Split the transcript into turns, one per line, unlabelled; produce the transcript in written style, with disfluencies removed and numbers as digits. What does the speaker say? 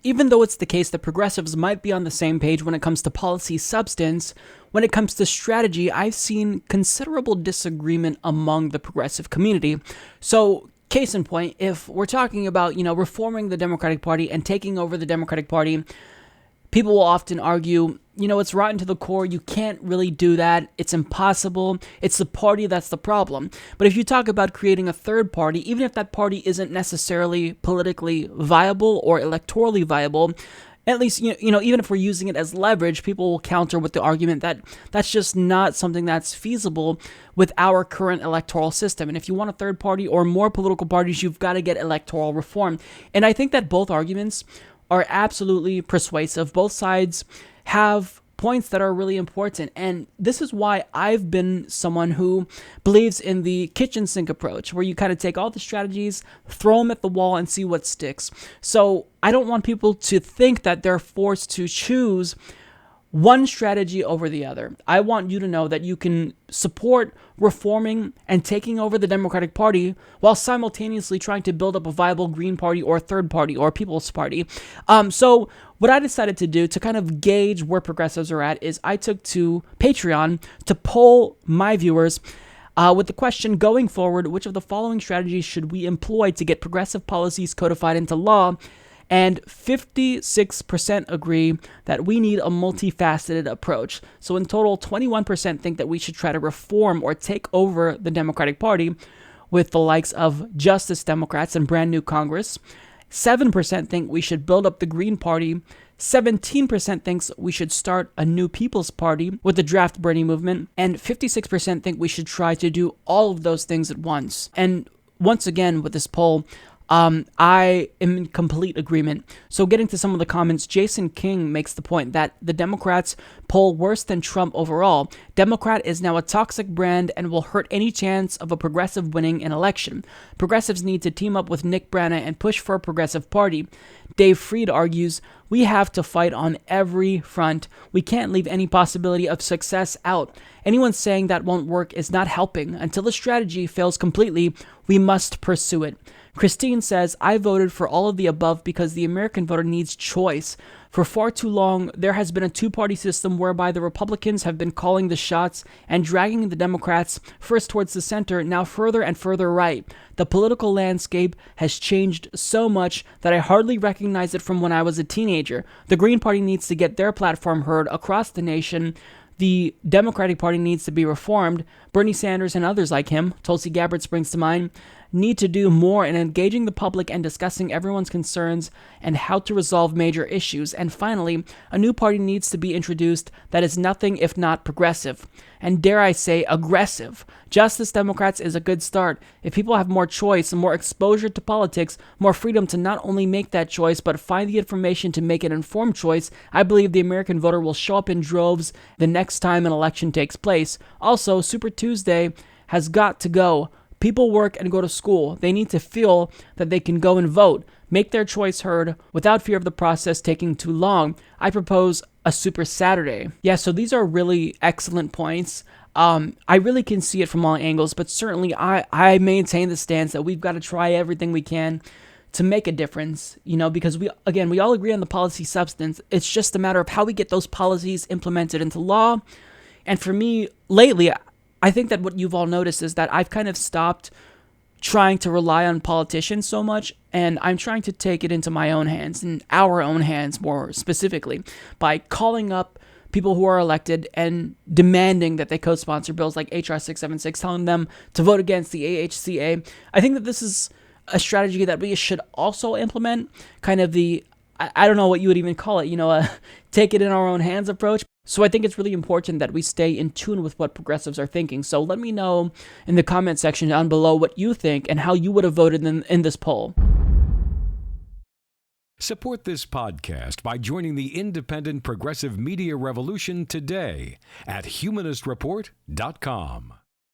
Even though it's the case that progressives might be on the same page when it comes to policy substance, when it comes to strategy, I've seen considerable disagreement among the progressive community. So, case in point, if we're talking about, reforming the Democratic Party and taking over the Democratic Party, people will often argue, it's rotten to the core. You can't really do that. It's impossible. It's the party that's the problem. But if you talk about creating a third party, even if that party isn't necessarily politically viable or electorally viable, at least, even if we're using it as leverage, people will counter with the argument that that's just not something that's feasible with our current electoral system. And if you want a third party or more political parties, you've got to get electoral reform. And I think that both arguments are absolutely persuasive. Both sides have points that are really important. And this is why I've been someone who believes in the kitchen sink approach, where you kind of take all the strategies, throw them at the wall, and see what sticks. So I don't want people to think that they're forced to choose one strategy over the other. I want you to know that you can support reforming and taking over the Democratic Party while simultaneously trying to build up a viable Green Party or a third party or a People's Party. So what I decided to do to kind of gauge where progressives are at is I took to Patreon to poll my viewers with the question, going forward, which of the following strategies should we employ to get progressive policies codified into law? And 56% agree that we need a multifaceted approach. So in total, 21% think that we should try to reform or take over the Democratic Party with the likes of Justice Democrats and brand new Congress. 7% think we should build up the Green Party. 17% thinks we should start a new People's Party with the Draft Bernie movement. And 56% think we should try to do all of those things at once. And once again, with this poll, I am in complete agreement. So getting to some of the comments, Jason King makes the point that the Democrats poll worse than Trump overall. Democrat is now a toxic brand and will hurt any chance of a progressive winning an election. Progressives need to team up with Nick Brana and push for a progressive party. Dave Freed argues, we have to fight on every front. We can't leave any possibility of success out. Anyone saying that won't work is not helping. Until the strategy fails completely, we must pursue it. Christine says, I voted for all of the above because the American voter needs choice. For far too long, there has been a two-party system whereby the Republicans have been calling the shots and dragging the Democrats first towards the center, now further and further right. The political landscape has changed so much that I hardly recognize it from when I was a teenager. The Green Party needs to get their platform heard across the nation. The Democratic Party needs to be reformed. Bernie Sanders and others like him, Tulsi Gabbard springs to mind, need to do more in engaging the public and discussing everyone's concerns and how to resolve major issues. And finally, a new party needs to be introduced that is nothing if not progressive, and dare I say, aggressive. Justice Democrats is a good start. If people have more choice and more exposure to politics, more freedom to not only make that choice, but find the information to make an informed choice, I believe the American voter will show up in droves the next time an election takes place. Also, Super Tuesday has got to go. People work and go to school. They need to feel that they can go and vote, make their choice heard without fear of the process taking too long. I propose a Super Saturday. Yeah, so these are really excellent points. I really can see it from all angles, but certainly I maintain the stance that we've got to try everything we can to make a difference, because we all agree on the policy substance. It's just a matter of how we get those policies implemented into law. And for me, lately, I think that what you've all noticed is that I've kind of stopped trying to rely on politicians so much, and I'm trying to take it into my own hands, and our own hands more specifically, by calling up people who are elected and demanding that they co-sponsor bills like HR 676, telling them to vote against the AHCA. I think that this is a strategy that we should also implement, kind of the, I don't know what you would even call it, take it in our own hands approach. So I think it's really important that we stay in tune with what progressives are thinking. So let me know in the comment section down below what you think and how you would have voted in this poll.
Support this podcast by joining the independent progressive media revolution today at humanistreport.com.